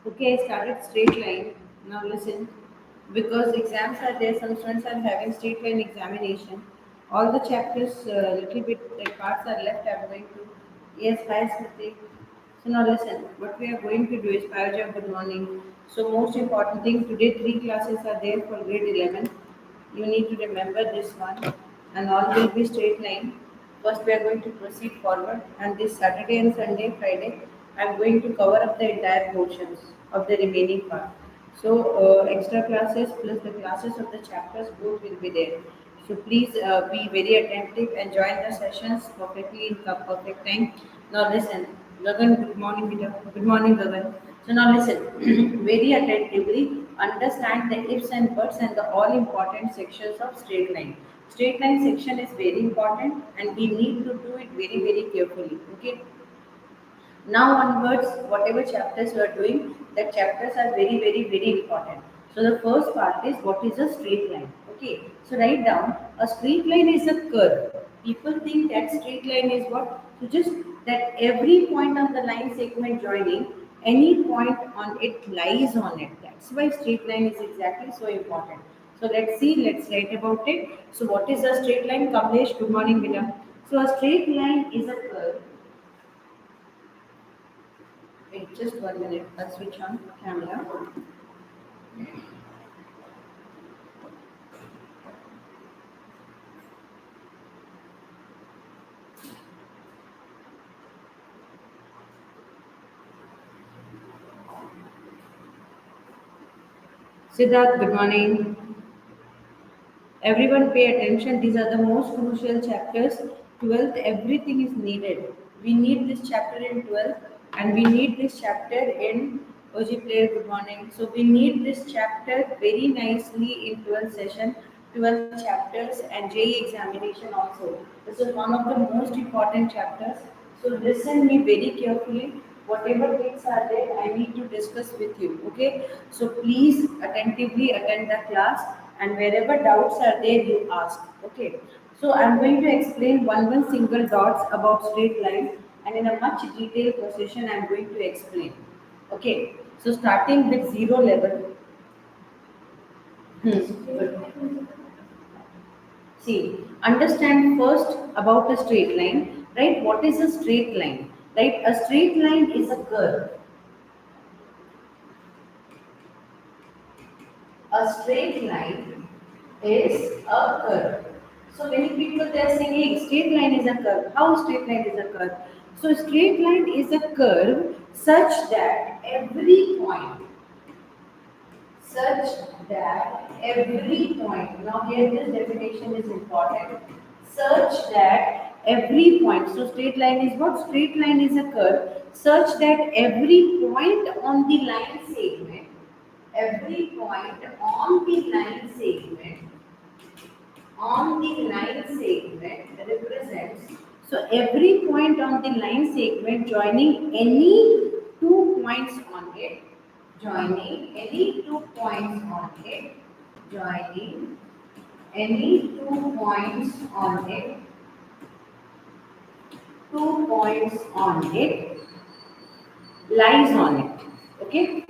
Okay, I started straight line. Now listen, because exams are there, some students are having straight line examination. All the chapters, little bit like parts are left. I'm going to. Yes, hi Smriti. So now listen, what we are going to do is Payaja, good morning. So most important thing today, three classes are there for grade 11. You need to remember this one, and all will be straight line. First, we are going to proceed forward, and this Saturday and Sunday, Friday, I am going to cover up the entire portions of the remaining part. So, extra classes plus the classes of the chapters both will be there. So, please be very attentive and join the sessions perfectly in perfect time. Now, listen, Gagan, good morning, Peter. Good morning, Gagan. So, now listen, very attentively understand the ifs and buts and the all important sections of straight line. Straight line section is very important and we need to do it very, very carefully. Okay. Now onwards, whatever chapters you are doing, that chapters are very, very, very important. So the first part is what is a straight line. Okay. So write down a straight line is a curve. People think that straight line is what? So just that every point on the line segment joining, any point on it lies on it. That's why straight line is exactly so important. So let's see, let's write about it. So what is a straight line? Kamlesh, good morning, Vidya. So a straight line is a curve. Wait, just 1 minute. I'll switch on camera. Siddharth, good morning. Everyone pay attention. These are the most crucial chapters. 12th, everything is needed. We need this chapter in 12th and we need this chapter in OG player, good morning. So we need this chapter very nicely in 12th session, 12th chapters and JE examination also. This is one of the most important chapters. So listen me very carefully. Whatever things are there, I need to discuss with you. Okay. So please attentively attend the class and wherever doubts are there, you ask. Okay. So I'm going to explain one single dots about straight line and in a much detailed procession I'm going to explain. Okay. So starting with zero level. Good. See, understand first about a straight line, right? What is a straight line? Right? A straight line is a curve. A straight line is a curve. So many people they are saying "Hey, straight line is a curve. How straight line is a curve? So straight line is a curve such that every point, such that every point. Now here this definition is important. Such that every point. So straight line is what? Straight line is a curve such that every point on the line segment, every point on the line segment represents, so every point on the line segment joining any 2 points on it, joining any 2 points on it, joining any 2 points on it, 2 points on it, lies on it. Okay.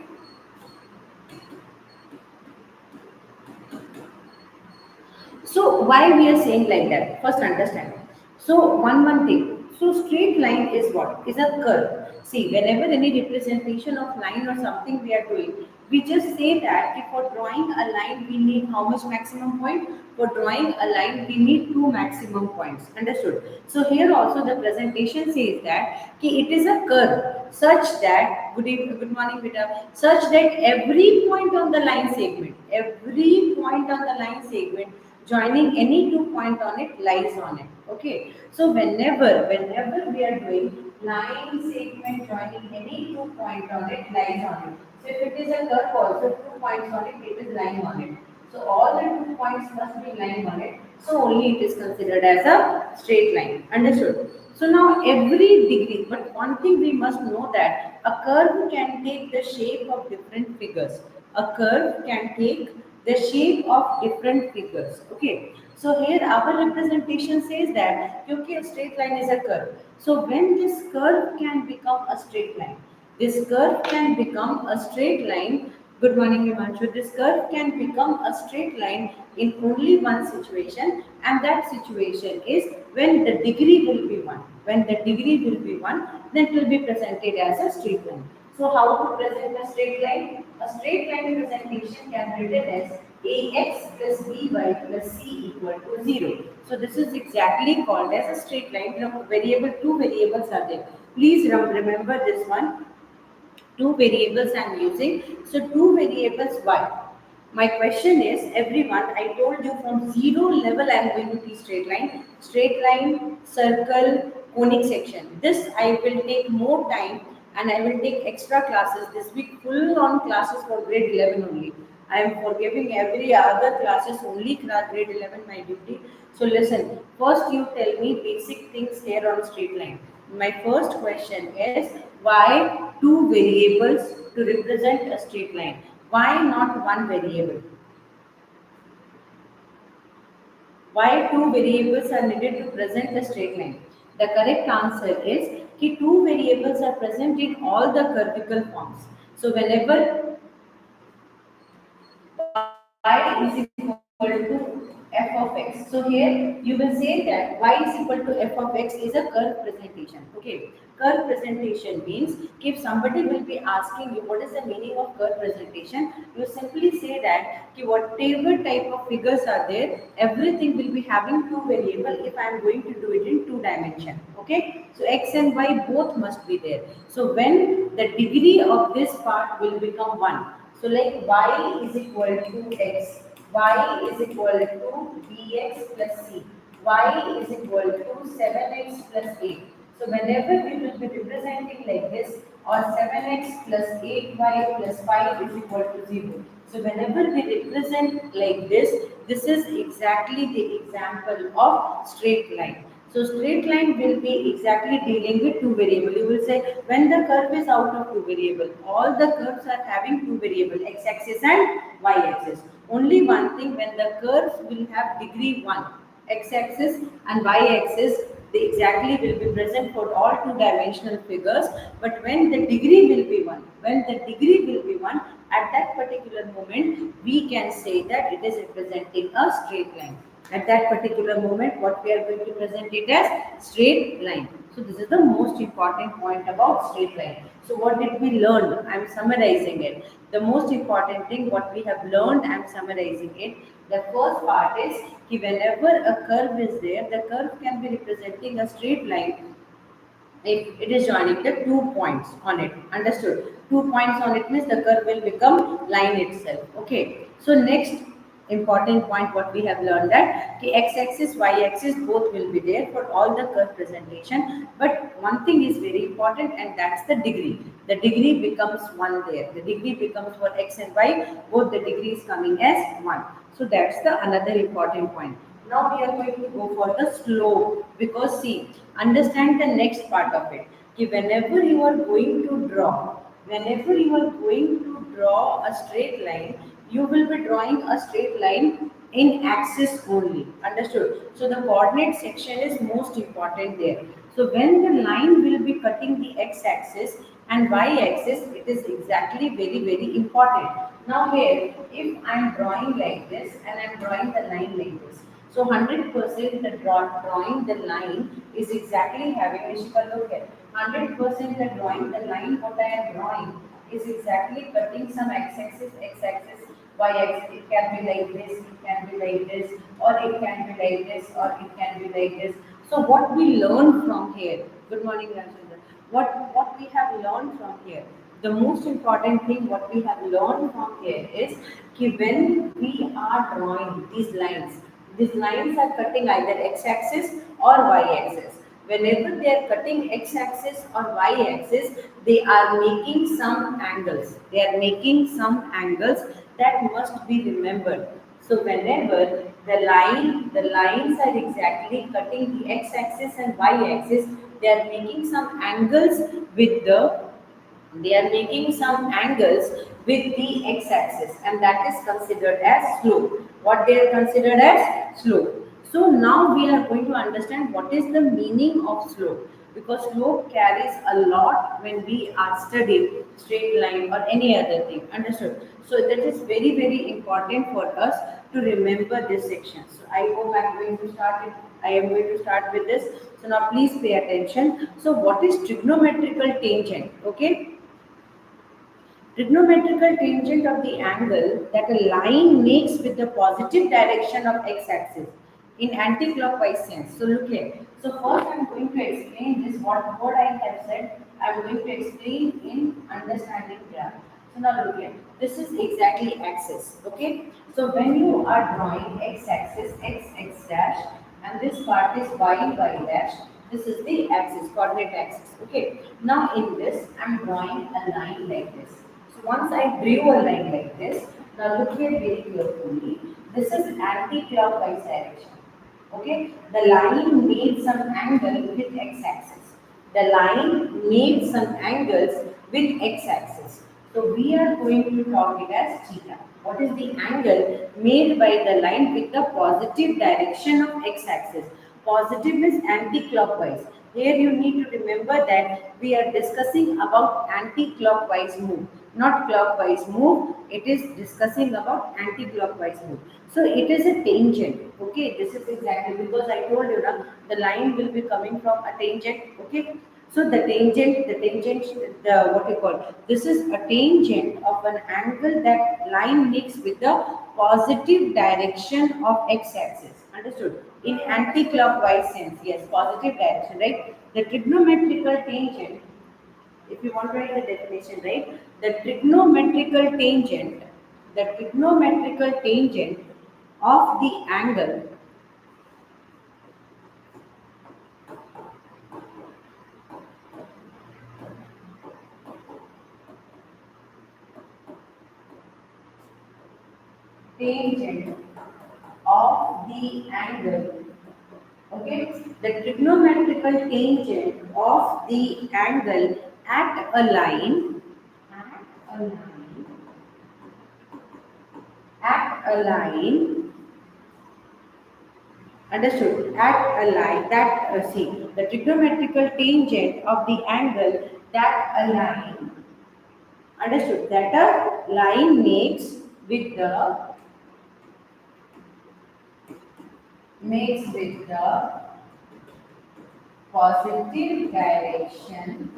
So why we are saying like that? First understand. So one thing. So straight line is what? Is a curve. See, whenever any representation of line or something we are doing, we just say that if for drawing a line we need how much maximum point? For drawing a line we need two maximum points. Understood? So here also the presentation says that it is a curve such that good morning Vita, such that every point on the line segment, every point on the line segment joining any 2 point on it lies on it. Okay. So whenever we are doing line segment joining any 2 point on it lies on it. So if it is a curve also 2 points on it, it is lying on it. So all the 2 points must be lying on it. So only it is considered as a straight line. Understood? So now every degree, but one thing we must know that a curve can take the shape of different figures. A curve can take the shape of different figures. Okay. So here our representation says that okay, a straight line is a curve. So when this curve can become a straight line, This curve can become a straight line. Good morning, Himanshu. This curve can become a straight line in only one situation, and that situation is when the degree will be 1. When the degree will be 1, then it will be presented as a straight line. So, how to present a straight line? A straight line representation can be written as ax plus by plus c equal to 0. So, this is exactly called as a straight line. Variable, two variables are there. Please remember this one, two variables I'm using. So two variables y. My question is, everyone, I told you from zero level I'm going to teach straight line, circle, conic section. This I will take more time and I will take extra classes this week, full on classes for grade 11 only. I am forgiving every other classes, only grade 11 my duty. So listen, first you tell me basic things here on straight line. My first question is, why two variables to represent a straight line? Why not one variable? Why two variables are needed to present a straight line? The correct answer is that two variables are present in all the curvical forms. So whenever y is equal to f of x. So here you will say that y is equal to f of x is a curve presentation. Okay, curve presentation means if somebody will be asking you what is the meaning of curve presentation, you simply say that whatever type of figures are there, everything will be having two variable if I am going to do it in two dimension. Okay, so x and y both must be there. So when the degree of this part will become 1. So like y is equal to x, y is equal to bx plus c, y is equal to 7x plus 8. So whenever we will be representing like this, or 7x plus 8y plus 5 is equal to 0. So whenever we represent like this is exactly the example of straight line. So straight line will be exactly dealing with two variable. You will say when the curve is out of two variable, all the curves are having two variable, x-axis and y-axis. Only one thing, when the curves will have degree 1, x-axis and y-axis, they exactly will be present for all two dimensional figures. But when the degree will be 1, at that particular moment we can say that it is representing a straight line. At that particular moment, what we are going to present it as straight line. So this is the most important point about straight line. So what did we learn? I am summarizing it. The most important thing what we have learned, I am summarizing it. The first part is that whenever a curve is there, the curve can be representing a straight line if it is joining the 2 points on it. Understood? 2 points on it means the curve will become line itself. Okay. So next important point what we have learned, that the x-axis, y-axis both will be there for all the curve presentation. But one thing is very important, and that's the degree. The degree becomes 1 there. The degree becomes for x and y, both the degree is coming as 1. So that's the another important point. Now we are going to go for the slope, because see, understand the next part of it. Whenever you are going to draw, a straight line, you will be drawing a straight line in axis only. Understood? So the coordinate section is most important there. So when the line will be cutting the x-axis and y-axis, it is exactly very important. Now here, if I am drawing like this and I am drawing the line like this, so 100% the drawing the line is exactly having, Rishika, look at 100% the drawing the line what I am drawing is exactly cutting some x-axis, y-axis. It can be like this, it can be like this, or it can be like this, or it can be like this. So what we learn from here? Good morning, Rajendra. What we have learned from here? The most important thing what we have learned from here is that when we are drawing these lines are cutting either x-axis or y-axis. Whenever they are cutting x-axis or y-axis, they are making some angles. They are making some angles that must be remembered. So whenever the lines are exactly cutting the x-axis and y-axis, they are making some angles with the they are making some angles with the x-axis, and that is considered as slope. What they are considered as slope. So now we are going to understand what is the meaning of slope. because slope carries a lot when we are studying straight line or any other thing. Understood? So that is very, very important for us to remember this section. So I hope I am going to start it. I am going to start with this. So now please pay attention. So what is trigonometrical tangent? Okay. Trigonometrical tangent of the angle that a line makes with the positive direction of x-axis in anti-clockwise sense. So look here. So first I am going to explain this what I have said. I am going to explain in understanding graph. So now look here. This is exactly axis. Okay. So when you are drawing x-axis, x dash, and this part is y dash. This is the axis, coordinate axis. Okay. Now in this, I am drawing a line like this. So once I drew a line like this, now look here very carefully. This is anti-clockwise direction. Okay, the line made some angle with x-axis. The line made some angles with x-axis. So we are going to talk it as theta. What is the angle made by the line with the positive direction of x-axis? Positive is anti-clockwise. Here you need to remember that we are discussing about anti-clockwise move, not clockwise move. It is discussing about anti-clockwise move. So it is a tangent. Okay, this is exactly because I told you now the line will be coming from a tangent. Okay, so the what you call this is a tangent of an angle that line makes with the positive direction of x-axis. Understood? In anti-clockwise sense, yes, positive direction, right? The trigonometrical tangent, if you want to write the definition, right? The trigonometrical tangent of the angle tangent of the angle. Okay, the trigonometrical tangent of the angle at a line, at a line, at a line, understood? At a line that see the trigonometrical tangent of the angle that a line, understood? That a line makes with the positive direction,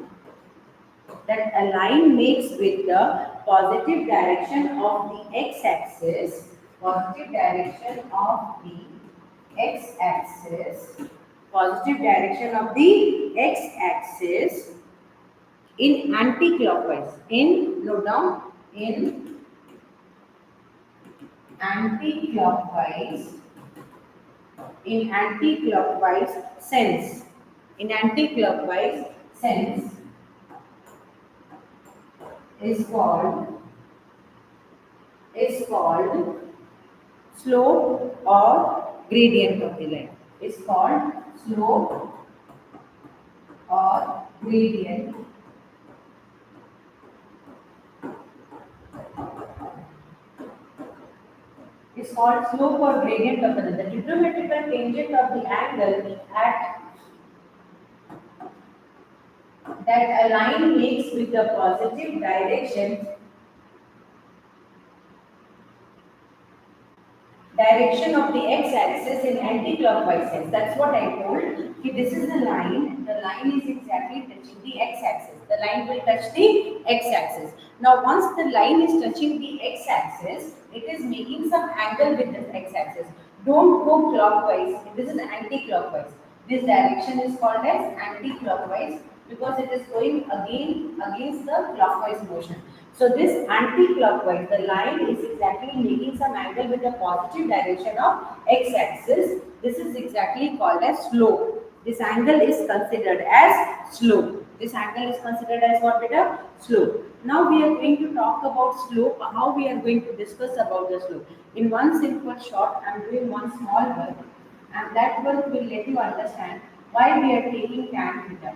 that a line makes with the positive direction of the x-axis, positive direction of the x-axis, positive direction of the x-axis in anti-clockwise, in, note down, in anti-clockwise, in anti-clockwise sense, in anti-clockwise sense is called slope or gradient of the line. Is called slope or gradient is called slope or gradient of the line. The trigonometrical tangent of the angle at that a line makes with the positive direction of the x-axis in anti-clockwise sense. That's what I told. Okay, this is the line. The line is exactly touching the x-axis. The line will touch the x-axis. Now, once the line is touching the x-axis, it is making some angle with this x-axis. Don't go clockwise. This is anti-clockwise. This direction is called as anti-clockwise because it is going against the clockwise motion. So this anti-clockwise, the line is exactly making some angle with the positive direction of x-axis. This is exactly called as slope. This angle is considered as slope. This angle is considered as what, beta? Slope. Now we are going to talk about slope, how we are going to discuss about the slope. In one simple shot, I am doing one small work, and that work will let you understand why we are taking tan theta.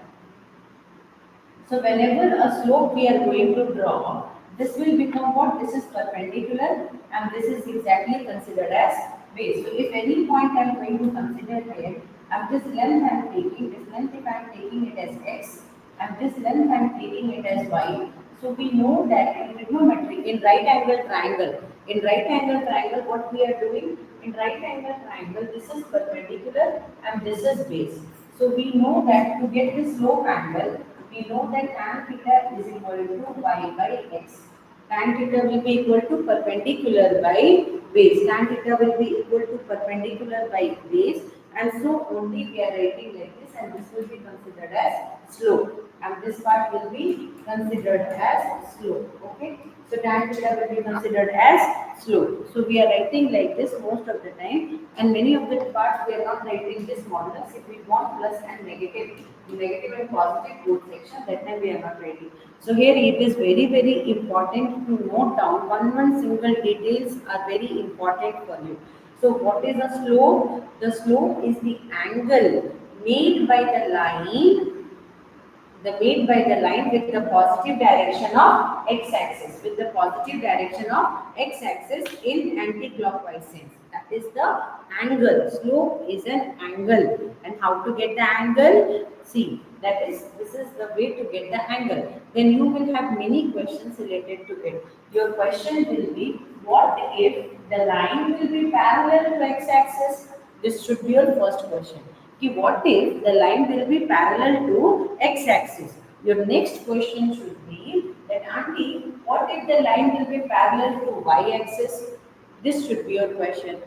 So whenever a slope we are going to draw, this will become what? This is perpendicular and this is exactly considered as base. So if any point I am going to consider here, And this length I am taking, this length if I am taking it as x, and this length I am taking it as y. So we know that in trigonometry, in right angle triangle, what we are doing? In right angle triangle, this is perpendicular and this is base. So we know that to get the slope angle, we know that tan theta is equal to y by x. Tan theta will be equal to perpendicular by base. Tan theta will be equal to perpendicular by base, and so only we are writing like this, and this will be considered as slope, and this part will be considered as slope. Okay, so tan theta will be considered as slope. So we are writing like this most of the time, and many of the parts we are not writing this modulus. If we want plus and negative and positive both section, that time we are not writing. So here it is very important to note down one single details are very important for you. So what is a slope? The slope is the angle made by the line, the made by the line with the positive direction of x-axis, with the positive direction of x-axis in anti-clockwise sense. That is the angle. Slope is an angle, and how to get the angle? See, this is the way to get the angle. Then you will have many questions related to it. Your question will be, what if the line will be parallel to x-axis? This should be your first question. कि what if the line will be parallel to x-axis? Your next question should be that, auntie, what if the line will be parallel to y-axis? This should be your question.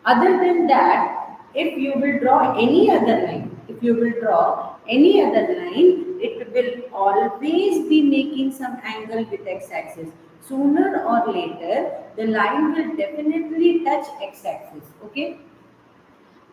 Other than that, if you will draw any other line, if you will draw any other line, it will always be making some angle with x-axis. Sooner or later, the line will definitely touch x-axis. Okay.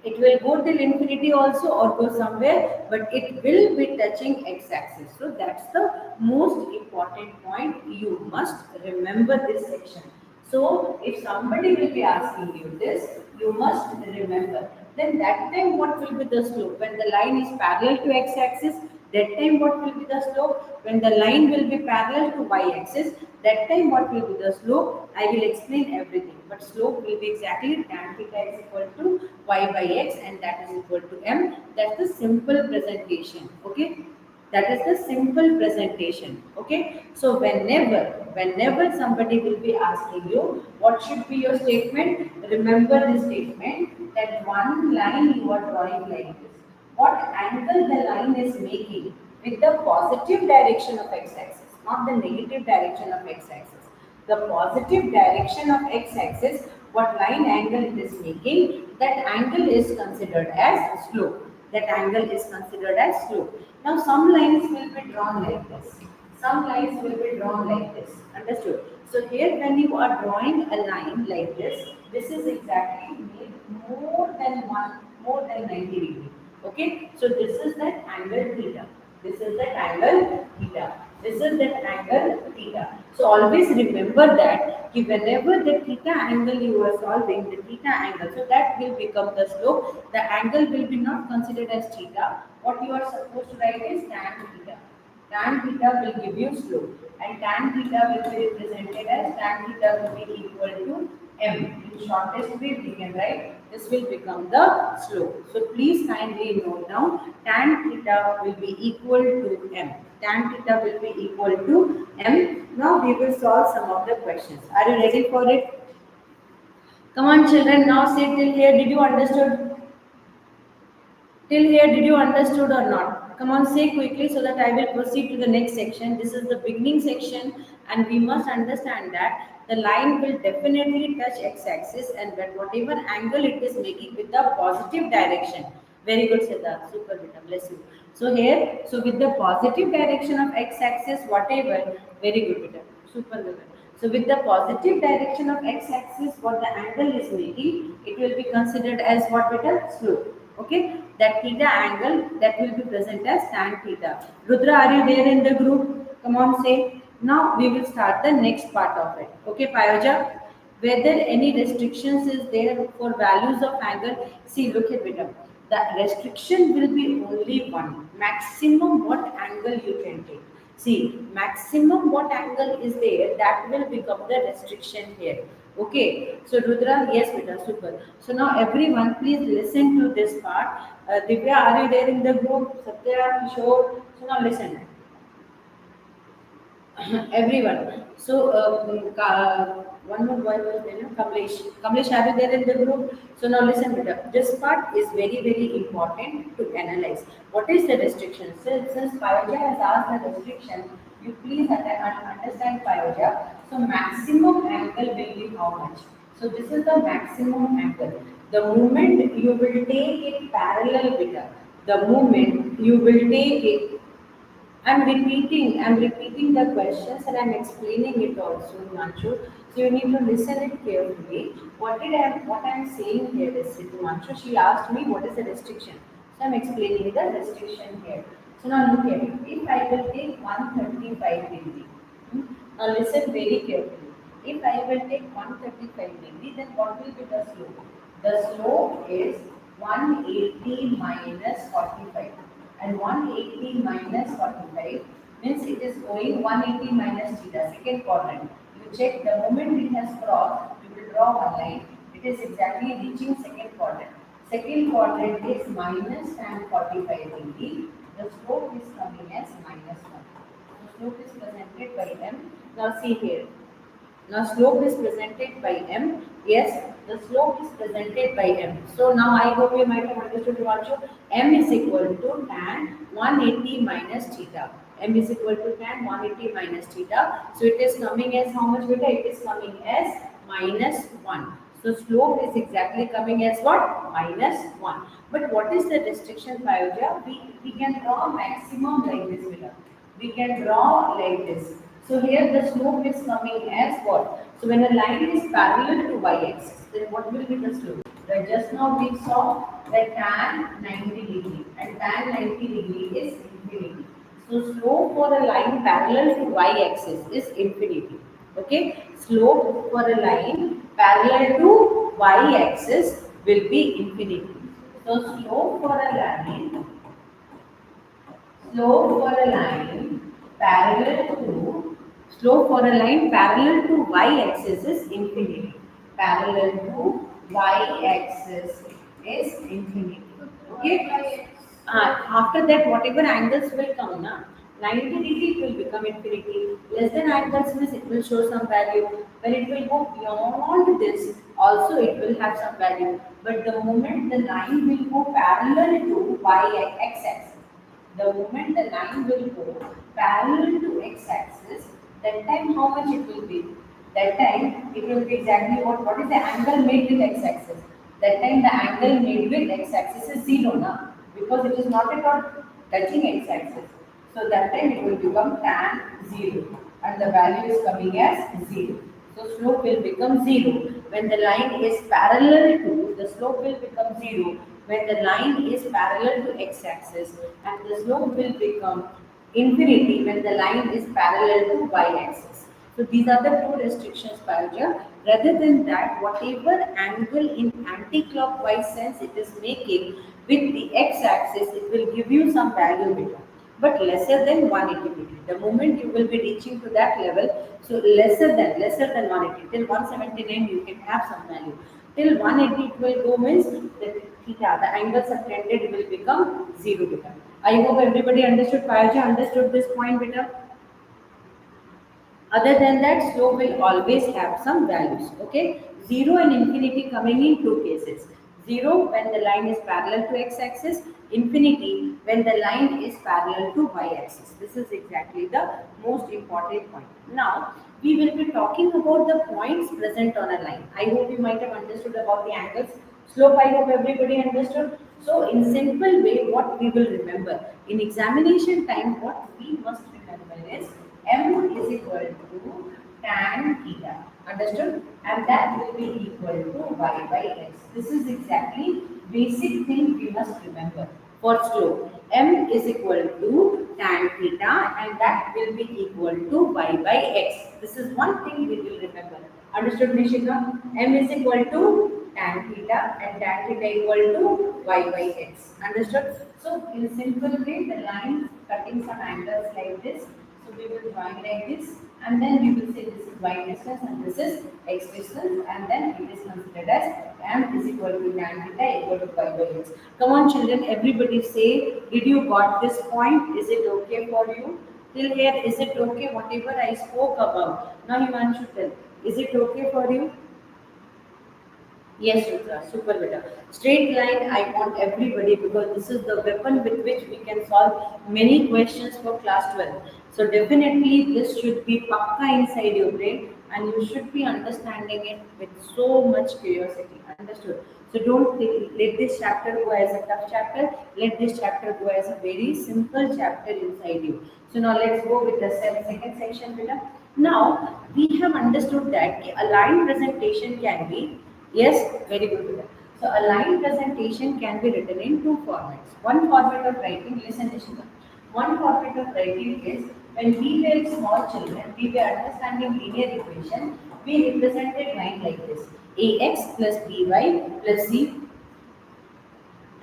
It will go till infinity also or go somewhere, but it will be touching x-axis. So that's the most important point. You must remember this section. So if somebody will be asking you this, you must remember. Then that time what will be the slope? When the line is parallel to x-axis, that time what will be the slope? When the line will be parallel to y-axis, that time what will be the slope? I will explain everything. But slope will be exactly tan theta is equal to y by x, and that is equal to m. That's the simple presentation. Okay. That is the simple presentation. Okay. So whenever somebody will be asking you what should be your statement, remember this statement that one line you are drawing like this. What angle the line is making with the positive direction of x-axis, not the negative direction of x-axis. The positive direction of x-axis, what line angle it is making, that angle is considered as slope. That angle is considered as slope. Now some lines will be drawn like this. Some lines will be drawn like this. Understood? So here when you are drawing a line like this is exactly made more than 90 degree. Okay, so this is that angle theta. This is that angle theta. This is that angle theta. So always remember that whenever the theta angle you are solving, the theta angle, so that will become the slope. The angle will be not considered as theta. What you are supposed to write is tan theta. Tan theta will give you slope, and tan theta will be represented as tan theta will be equal to m. In shortest way we can write this will become the slope. So please kindly note down tan theta will be equal to m. Tan theta will be equal to m. Now we will solve some of the questions. Are you ready for it? Come on children, now say till here. Did you understood? Till here, did you understood or not? Come on, say quickly so that I will proceed to the next section. This is the beginning section, and we must understand that the line will definitely touch x-axis, and that whatever angle it is making with the positive direction. Very good, Siddharth. Super, beta. Bless you. So here, so with the positive direction of x-axis, whatever. Very good, beta. Super, beta. So with the positive direction of x-axis, what the angle is making, it will be considered as what, beta? Slope. Okay, that theta angle that will be present as tan theta. Rudra, are you there in the group? Come on, say. Now we will start the next part of it. Okay, Payoja. Whether any restrictions is there for values of angle? See, look at it. The restriction will be only one. Maximum what angle you can take. See, maximum what angle is there, that will become the restriction here. Okay, so Rudra, yes, beta, super. So now everyone, please listen to this part. Divya, are you there in the group? Satya, Kishore. So now listen. Everyone. So, one more boy was there, no? Kamlesh. Kamlesh, are you there in the group? So now listen, beta. This part is very, very important to analyze. What is the restriction? So, since Pyoja has asked the restriction, you please understand Pyoja. So, maximum angle will be how much? So, this is the maximum angle. The moment you will take it parallel, beta. The moment you will take it, I'm repeating the questions and I'm explaining it also, Himanshu. So you need to listen it carefully. What I'm saying here is, Himanshu, she asked me what is the restriction. So I'm explaining the restriction here. So now look at it. If I will take 135 degree, now listen very carefully. If I will take 135 degree, then what will be the slope? The slope is 180 minus 45, and 180 minus 45 means it is going 180 minus theta, second quadrant. You check the moment it has crossed, you will draw one line. It is exactly reaching second quadrant. Second quadrant is minus tan 45 degree. The slope is coming as minus 1. The slope is presented by m. Now see here. Now slope is presented by m. Yes, the slope is presented by m. So now I hope you might have understood also. M is equal to tan 180 minus theta. M is equal to tan 180 minus theta. So it is coming as how much beta? It is coming as minus 1. So slope is exactly coming as what? Minus 1. But what is the restriction, Pyoja? We can draw maximum like this beta. We can draw like this. So here the slope is coming as what? So when a line is parallel to y-axis, then what will be the slope? Right, just now we saw that tan 90 degree, and tan 90 degree is infinity. So slope for a line parallel to y-axis is infinity. Okay, slope for a line parallel to y-axis will be infinity. So slope for a line parallel to slope for a line parallel to y-axis is infinity. Parallel to y-axis is infinity. Okay. After that, whatever angles will come, na, 90 degree it will become infinity. Less than angles means it will show some value. When it will go beyond this, also it will have some value. But the moment the line will go parallel to y-axis, the moment the line will go parallel to x-axis, that time how much it will be? That time it will be exactly what is the angle made with x-axis? That time the angle made with x-axis is 0 now, because it is not at all touching x-axis. So that time it will become tan 0, and the value is coming as 0. So slope will become 0. When the line is parallel to, the slope will become 0 when the line is parallel to x-axis, and the slope will become infinity when the line is parallel to y-axis. So these are the two restrictions, Pyoja. Rather than that, whatever angle in anti-clockwise sense it is making with the x-axis, it will give you some value beta, but lesser than 180 degree. The moment you will be reaching to that level, so lesser than 180, till 179 you can have some value. Till 180 it will go means the theta, the angle subtended will become 0 beta. I hope everybody understood. Payaja understood this point beta. Other than that, slope will always have some values. Okay, 0 and infinity coming in two cases. 0 when the line is parallel to x-axis, infinity when the line is parallel to y-axis. This is exactly the most important point. Now, we will be talking about the points present on a line. I hope you might have understood about the angles. Slope, I hope everybody understood. So, in simple way, what we will remember in examination time, what we must remember is m is equal to tan theta. Understood? And that will be equal to y by x. This is exactly basic thing we must remember for slope. M is equal to tan theta, and that will be equal to y by x. This is one thing we will remember. Understood, Nishika? M is equal to tan theta, and tan theta equal to y by x. Understood? So in simple way, the line cutting some angles like this. So we will join like this, and then we will say this is y distance and this is x distance, and then it is considered as m is equal to tan theta equal to y by x. Come on, children, everybody say, did you got this point? Is it okay for you? Till here, is it okay? Whatever I spoke about. Now you want to tell, is it okay for you? Yes, Rutra, super beta. Straight line, I want everybody because this is the weapon with which we can solve many questions for class 12. So definitely this should be pakka inside your brain and you should be understanding it with so much curiosity. Understood? So don't let this chapter go as a tough chapter. Let this chapter go as a very simple chapter inside you. So now let's go with the second section, beta. Now we have understood that a line presentation can be. Yes, very good. So a line presentation can be written in two formats. One format of writing, listen, Nishita. One format of writing is when we were small children, we were understanding linear equation, we represented line like this. Ax plus by plus c.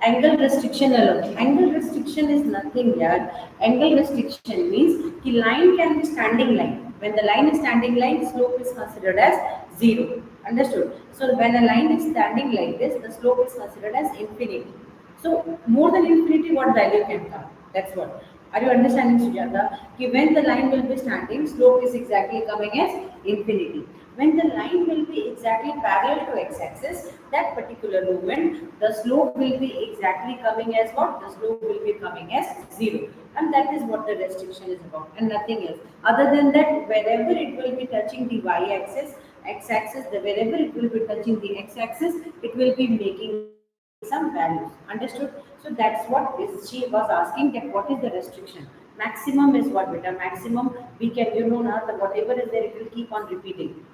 Angle restriction alone. Angle restriction is nothing here. Angle restriction means the line can be standing line. When the line is standing line, slope is considered as 0. Understood? So when a line is standing like this, the slope is considered as infinity. So more than infinity, what value can come? That's what. Are you understanding, Sujata? Ki when the line will be standing, slope is exactly coming as infinity. When the line will be exactly parallel to x-axis, that particular moment, the slope will be exactly coming as what? The slope will be coming as 0. And that is what the restriction is about and nothing else. Other than that, wherever it will be touching the y-axis, x-axis, wherever it will be touching the x-axis, it will be making some values. Understood? So that's what she was asking, that what is the restriction. Maximum is what, beta? Maximum we can, now the whatever is there, it will keep on repeating.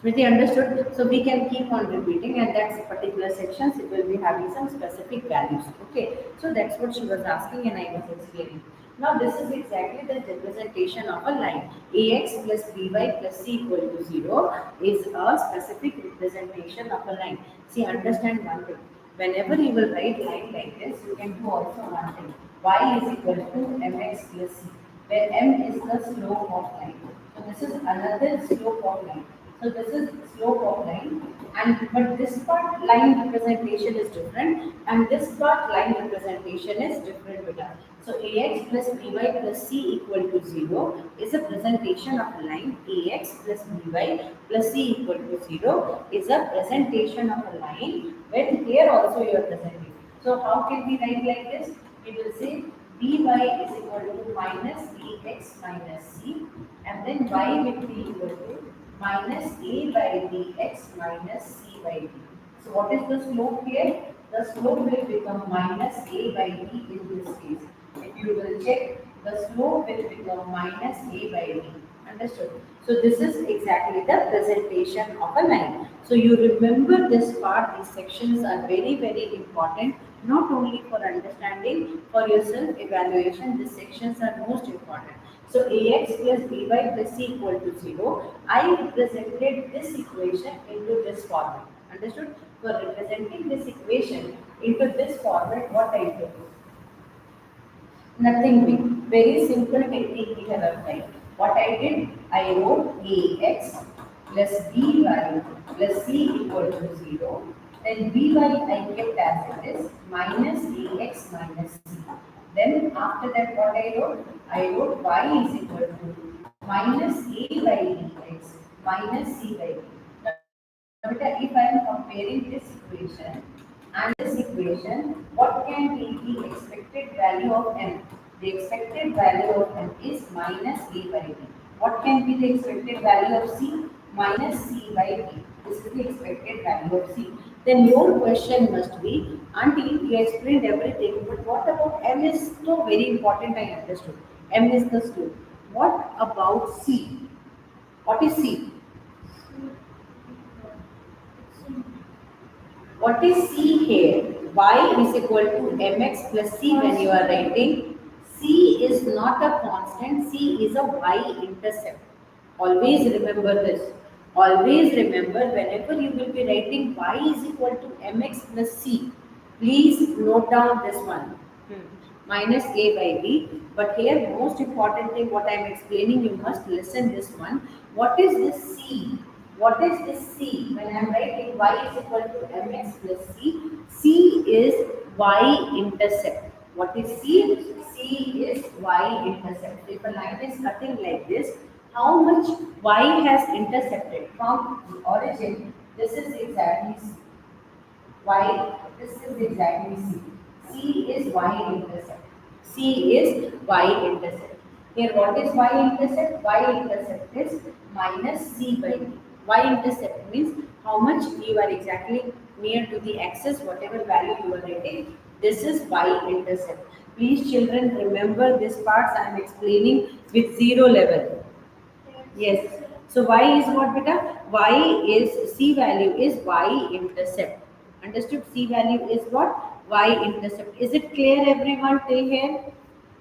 Smriti, understood? So we can keep on repeating, and that's particular sections. It will be having some specific values. Okay. So that's what she was asking, and I was explaining. Now this is exactly the representation of a line. Ax plus by plus c equal to 0 is a specific representation of a line. See, understand one thing. Whenever you will write line like this, you can do also one thing. Y is equal to mx plus c, where m is the slope of line. So this is another slope of line. So this is slope of line, and but this part line representation is different, and this part line representation is different with us. So ax plus by plus c equal to 0 is a presentation of a line. Ax plus by plus c equal to 0 is a presentation of a line, when here also you are presenting. So how can we write like this? We will say by is equal to minus ax minus c, and then y will be equal to minus a by dx minus c by d. So what is the slope here? The slope will become minus a by d in this case. If you will check, the slope will become minus a by d. Understood? So this is exactly the presentation of a line. So you remember this part, these sections are very, very important, not only for understanding, for your self-evaluation, these sections are most important. So ax plus by plus c equal to 0, I represented this equation into this format. Understood? For representing this equation into this format, what I do? Nothing big. Very simple technique we have applied. What I did, I wrote ax plus by plus c equal to 0. Then by I kept as it is minus ax minus c. Then after that what I wrote y is equal to minus a by dx minus c by d. Now, if I am comparing this equation and this equation, what can be the expected value of m? The expected value of m is minus a by d. What can be the expected value of c? Minus c by d. This is the expected value of c. Then your question must be, Auntie, you explained everything, but what about m is so very important, I understood. M is the slope. What about c? What is c? What is C here? Y is equal to mx plus C when you are writing. C is not a constant, C is a y-intercept. Always remember this. Always remember, whenever you will be writing y is equal to mx plus C, please note down this one. minus a by b. But here most important thing what I am explaining, you must listen this one. What is this c? What is this c? When I am writing y is equal to mx plus c, c is y intercept. What is c? C is y intercept. If a line is cutting like this, how much y has intercepted from the origin? This is exactly c. Y, this is exactly C. C is Y intercept. C is Y intercept. Here what is Y intercept? Y intercept is minus C by D. Y intercept means how much you are exactly near to the axis, whatever value you are getting. This is Y intercept. Please children remember this parts I am explaining with zero level. Yes. So y is what beta? Y is C value is Y intercept. Understood? C value is what? Y intercept. Is it clear everyone till here?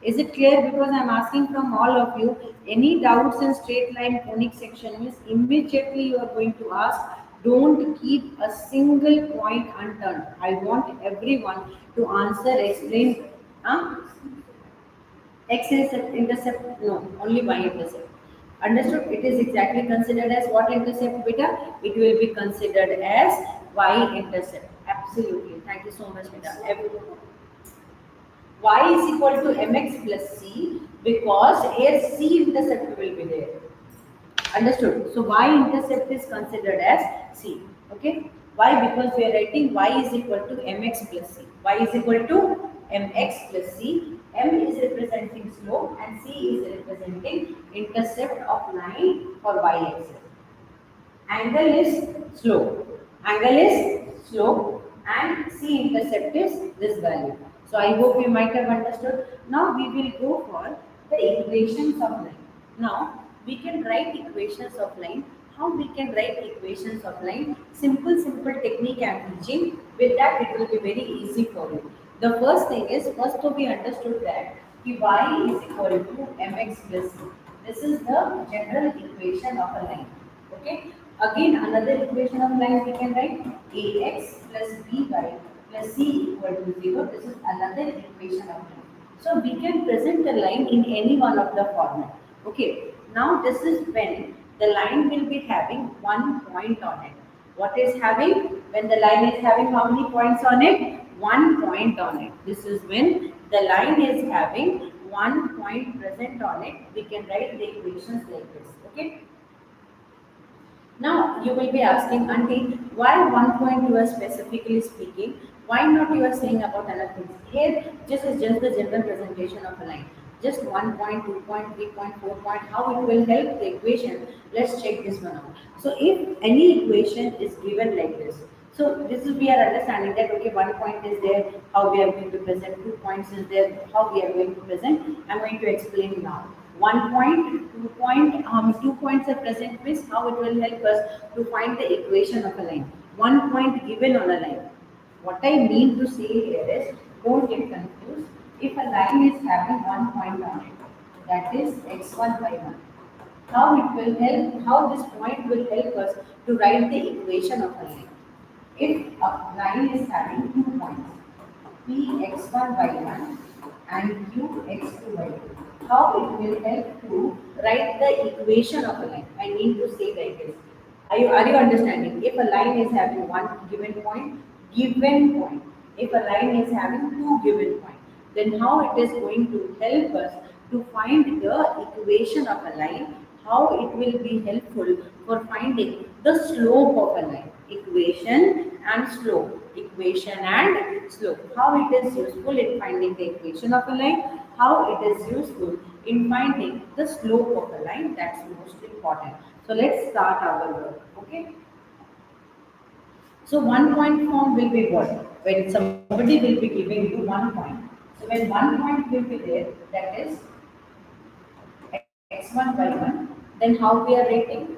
Is it clear? Because I am asking from all of you. Any doubts in straight line conic section means immediately you are going to ask. Don't keep a single point unturned. I want everyone to answer, explain. Huh? X is intercept, no, only Y intercept. Understood? It is exactly considered as what intercept beta? It will be considered as Y intercept. Absolutely. Thank you so much, beta. Y is equal to mx plus c because here c intercept will be there. Understood? So y-intercept is considered as c. Okay? Why? Because we are writing y is equal to mx plus c. Y is equal to mx plus c. M is representing slope and c is representing intercept of line for y-axis. Angle is slope. Angle is slope and c intercept is this value. So I hope you might have understood. Now we will go for the equations of line. Now we can write equations of line. How we can write equations of line? Simple technique I am teaching. With that it will be very easy for you. The first thing is, first to be understood that y is equal to mx plus c. This is the general equation of a line. Okay. Again, another equation of line we can write ax plus by plus c equal to 0. This is another equation of line. So we can present the line in any one of the format. Okay. Now this is when the line will be having one point on it. What is having? When the line is having how many points on it? One point on it. This is when the line is having one point present on it. We can write the equations like this. Okay. Now you will be asking, Auntie, why one point you are specifically speaking? Why not you are saying about other things? Here, just is just the general presentation of a line. Just 1 point, 2 point, 3 point, 4 point, how it will help the equation. Let's check this one out. So if any equation is given like this, so this is we are understanding that okay, 1 point is there, how we are going to present, 2 points is there, how we are going to present. I'm going to explain now. 1 point, 2 point, 2 points are present with how it will help us to find the equation of a line. 1 point given on a line. What I mean to say here is, don't get confused. If a line is having 1 point on it, that is x1 by 1. How it will help, how this point will help us to write the equation of a line. If a line is having 2 points, px1 by 1 and qx2 by 2, how it will help to write the equation of a line. I mean to say like this. Are you understanding? If a line is having one given point, if a line is having two given points, then how it is going to help us to find the equation of a line, how it will be helpful for finding the slope of a line. Equation and slope. Equation and slope. How it is useful in finding the equation of a line, how it is useful in finding the slope of a line, that's most important. So let's start our work. Okay. So 1 point form will be what? When somebody will be giving you 1 point. So when 1 point will be there, that is x1 by 1, then how we are rating?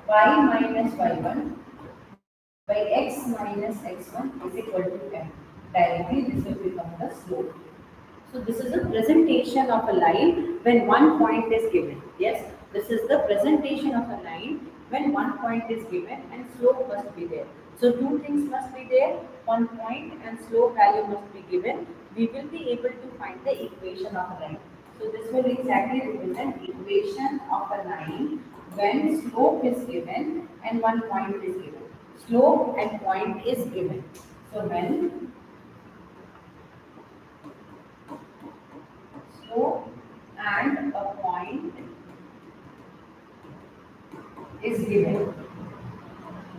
Y minus y1 by x minus x1 is equal to m. Directly this will become the slope. So this is a presentation of a line when 1 point is given. Yes, this is the presentation of a line when 1 point is given and slope must be there. So two things must be there, 1 point and slope value must be given we will be able to find the equation of a line. So this will exactly represent equation of a line when slope is given and one point is given. Slope and point is given. So when slope and a point is given.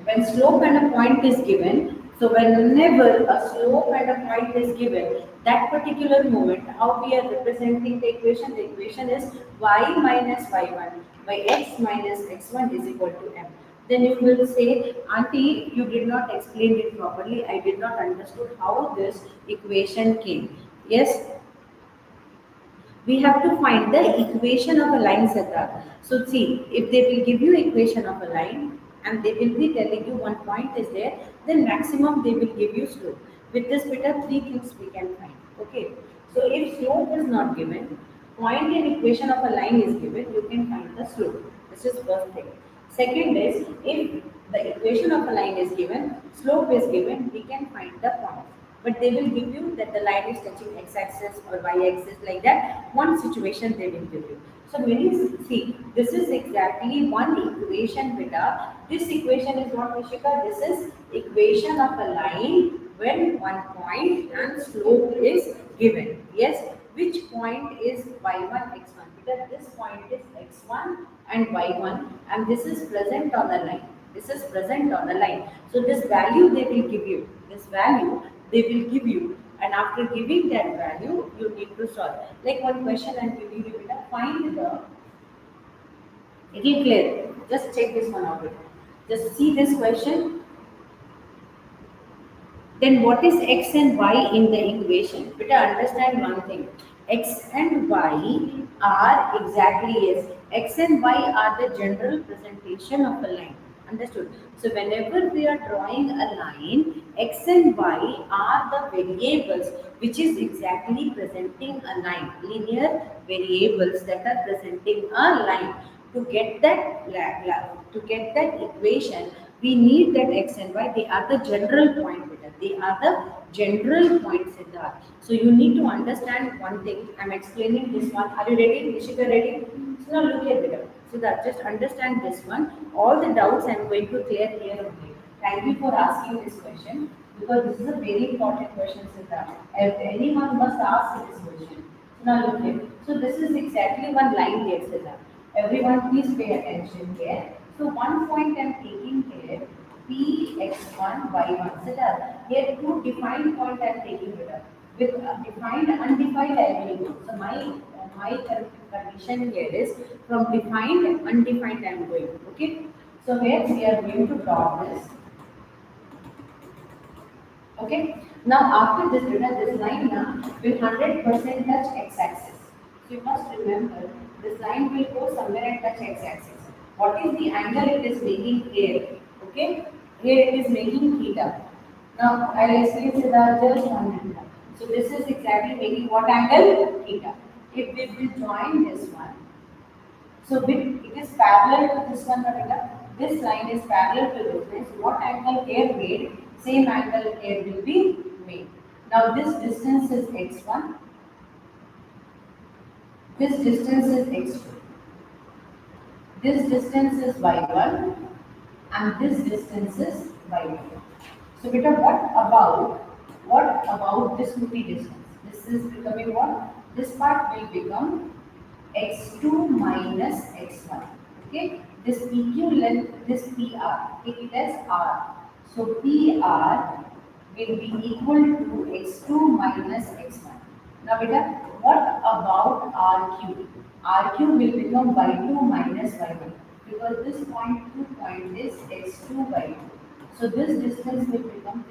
When slope and a point is given, so whenever a slope and a point is given, that particular moment, how we are representing the equation is y minus y1 by x minus x1 is equal to m. Then you will say, Auntie, you did not explain it properly. I did not understood how this equation came. Yes, we have to find the equation of a line, Siddharth. So see, if they will give you equation of a line and they will be telling you one point is there, then maximum they will give you slope. With this beta, three things we can find. Okay. So if slope is not given, point and equation of a line is given, you can find the slope. This is first thing. Second is, if the equation of a line is given, slope is given, we can find the point. But they will give you that the line is touching x-axis or y-axis, like that. One situation they will give you. So many see, this is exactly one equation, beta. This equation is what, Nishika? This is equation of a line when one point and slope is given. Yes, which point is y1, x1? Because this point is x1 and y1, and this is present on the line. This is present on the line. So this value they will give you. This value they will give you, and after giving that value, you need to solve. Like one question I'm giving you, beta, find the. It is clear. Just check this one out. Beta. Just see this question. Then what is x and y in the equation? Better understand one thing. X and y are exactly, yes. X and y are the general presentation of a line. Understood? So whenever we are drawing a line, x and y are the variables which is exactly presenting a line. Linear variables that are presenting a line. To get that equation, we need that x and y. They are the general point, beta. They are the general points in that. So you need to understand one thing. I'm explaining this one. Are you ready? Nishika, ready? So now look here, beta. So that just understand this one. All the doubts I'm going to clear here only. Thank you for asking this question, because this is a very important question, Siddharth. If anyone must ask this question. So now look here. So this is exactly one line here, Siddharth. Everyone please pay attention here. So one point I'm taking here, P x1 y1. So that here two defined point I'm taking here. With defined undefined I will go. So my condition here is from defined and undefined I am going. Okay. So here we are going to draw this. Okay. Now after this data, this line now will 100% touch x-axis. So you must remember this line will go somewhere and touch x-axis. What is the angle it is making here? Okay. Here it is making theta. Now I'll explain Siddharth just 1 minute. So this is exactly making what angle? Theta. If we will join this one, so it is parallel to this one, Ravina. This line is parallel to this line. So what angle here made, same angle here will be made. Now this distance is x1, this distance is x2, this distance is y1, and this distance is y2. So beta, what about this 2t distance? This is becoming what? This part will become x2 minus x1. Okay, this PQ length, this PR, take it as R. So PR will be equal to x2 minus x1. Now beta, what about RQ? RQ will become y2 minus y1, because this point to point is x2 y2. So this distance will become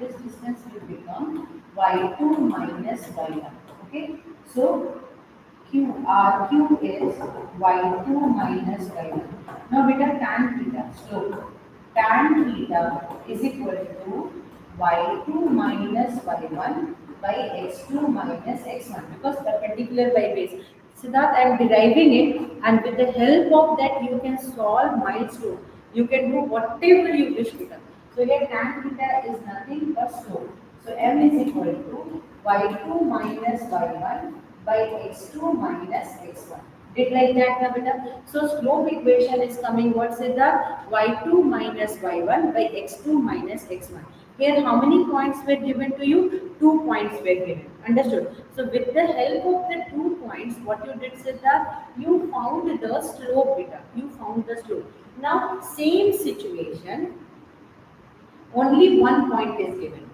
y2 minus y1. Okay, so RQ is y2 minus y1. Now beta, tan theta, slope. Tan theta is equal to y2 minus y1 by x2 minus x1, because perpendicular by base. Siddharth, I am deriving it, and with the help of that you can solve milestone. You can do whatever you wish, beta. So here tan theta is nothing but slope. So m is equal to y2 minus y1 by x2 minus x1. Did like that na beta? So slope equation is coming, what's it that? Y2 minus y1 by x2 minus x1. Here how many points were given to you? 2 points were given. Understood? So with the help of the 2 points, what you did is that you found the slope beta. You found the slope. Now same situation, only one point is given.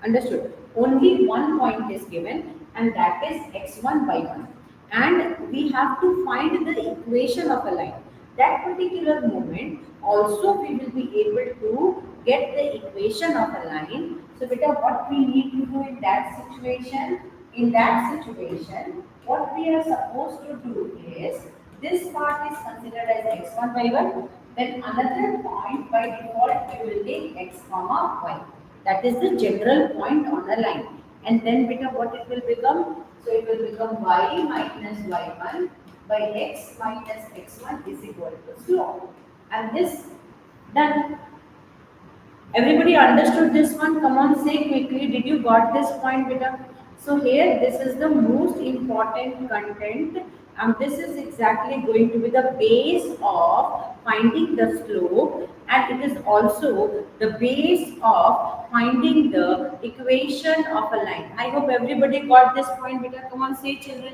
Understood? Only one point is given, and that is x1 by 1. And we have to find the equation of a line. That particular moment also we will be able to get the equation of a line. So beta, what we need to do in that situation? In that situation, what we are supposed to do is, this part is considered as x1 by 1, then another point by default we will take x comma y. That is the general point on a line. And then beta, what it will become? So it will become y minus y1 by x minus x1 is equal to slope. And this done. Everybody understood this one? Come on, say quickly. Did you got this point, beta? So here, this is the most important content, and this is exactly going to be the base of finding the slope, and it is also the base of finding the equation of a line. I hope everybody got this point, beta. Come on, say, children.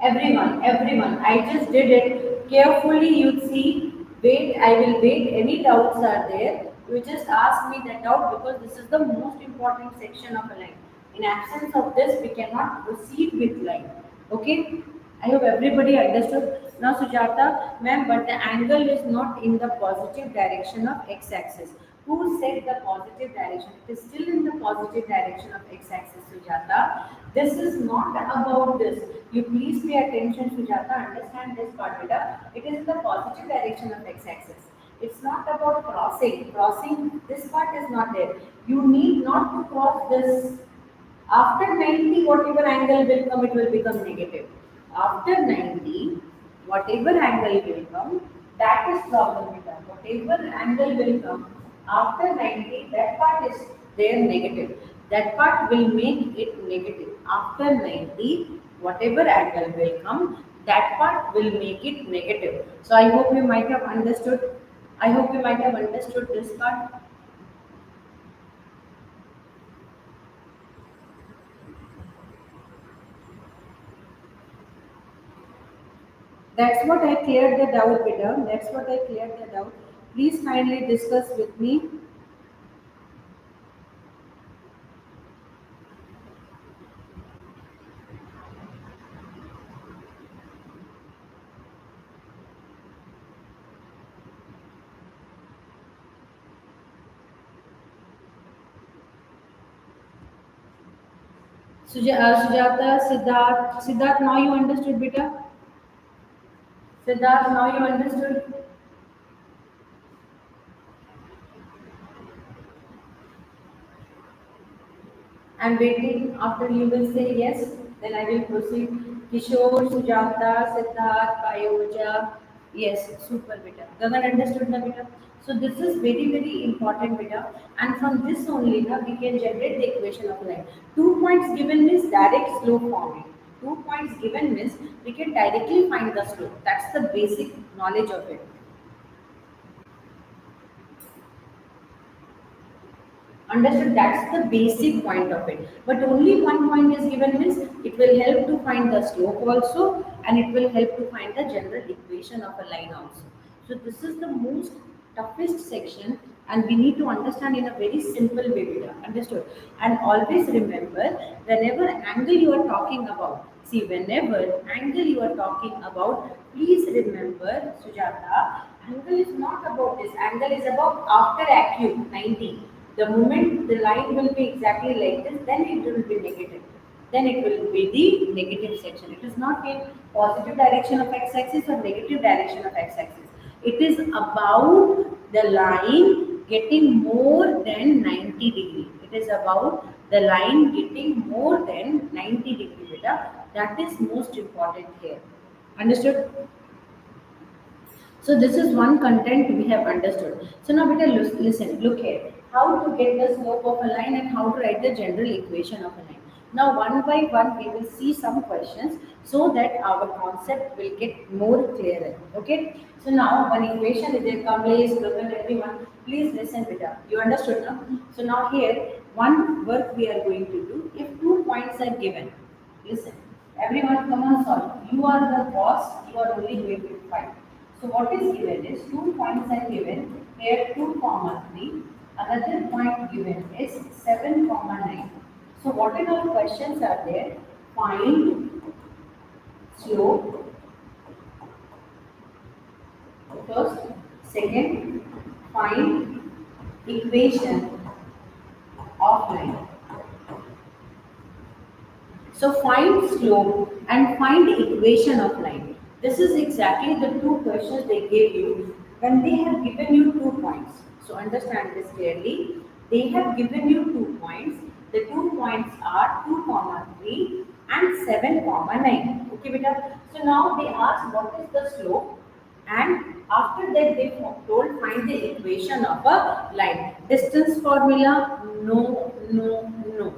Everyone. I just did it. Carefully, you see. Wait, I will wait. Any doubts are there? You just ask me that doubt, because this is the most important section of a line. In absence of this, we cannot proceed with line. Okay? I hope everybody understood. Now, Sujata, ma'am, but the angle is not in the positive direction of x-axis. Who said the positive direction? It is still in the positive direction of x-axis, Sujata. This is not about this. You please pay attention, Sujata. Understand this part, beta. It is in the positive direction of x-axis. It's not about crossing. Crossing, this part is not there. You need not to cross this. After 90, whatever angle will come, it will become negative. After 90, whatever angle will come, that is problem with that. Whatever angle will come after 90, that part is there negative. That part will make it negative. After 90, whatever angle will come, that part will make it negative. So I hope you might have understood. I hope you might have understood this part. That's what I cleared the doubt, beta. That's what I cleared the doubt. Please kindly discuss with me. Sujata, Siddharth. Siddharth, now you understood, beta? Siddharth, now you understood? I'm waiting. After you will say yes, then I will proceed. Kishore, Sujata, Siddharth, Payoja. Yes, super beta. Gagan understood the beta. So this is very important beta. And from this only now we can generate the equation of line. 2 points given means direct slope forming. 2 points given means we can directly find the slope. That's the basic knowledge of it. Understood? That's the basic point of it. But only one point is given means it will help to find the slope also, and it will help to find the general equation of a line also. So this is the most toughest section, and we need to understand in a very simple way, beta. Understood? And always remember, whenever angle you are talking about, see, whenever angle you are talking about, please remember, Sujata, angle is not about this. Angle is about after acute 90. The moment the line will be exactly like this, then it will be negative. Then it will be the negative section. It is not in positive direction of x-axis or negative direction of x-axis. It is about the line getting more than 90 degree. It is about the line getting more than 90 degree beta. That is most important here. Understood? So this is one content we have understood. So now better listen, look here. How to get the slope of a line and how to write the general equation of a line. Now one by one we will see some questions so that our concept will get more clearer. Okay. So now one equation is there. Come please look at everyone. Please listen better. You understood now? So now here one work we are going to do. If 2 points are given, listen. Everyone come on solve. You are the boss. You are only going to fight. So what is given is 2 points are given here 2 comma 3. Another point given is 7 comma 9. So what are all questions are there? Find slope first, second find equation of line. So find slope and find equation of line. This is exactly the two questions they gave you when they have given you 2 points. So understand this clearly. They have given you 2 points. The 2 points are 2 comma 3 and 7 comma 9. Okay, beta. So now they ask what is the slope, and after that they told find the equation of a line. Distance formula, no, no, no.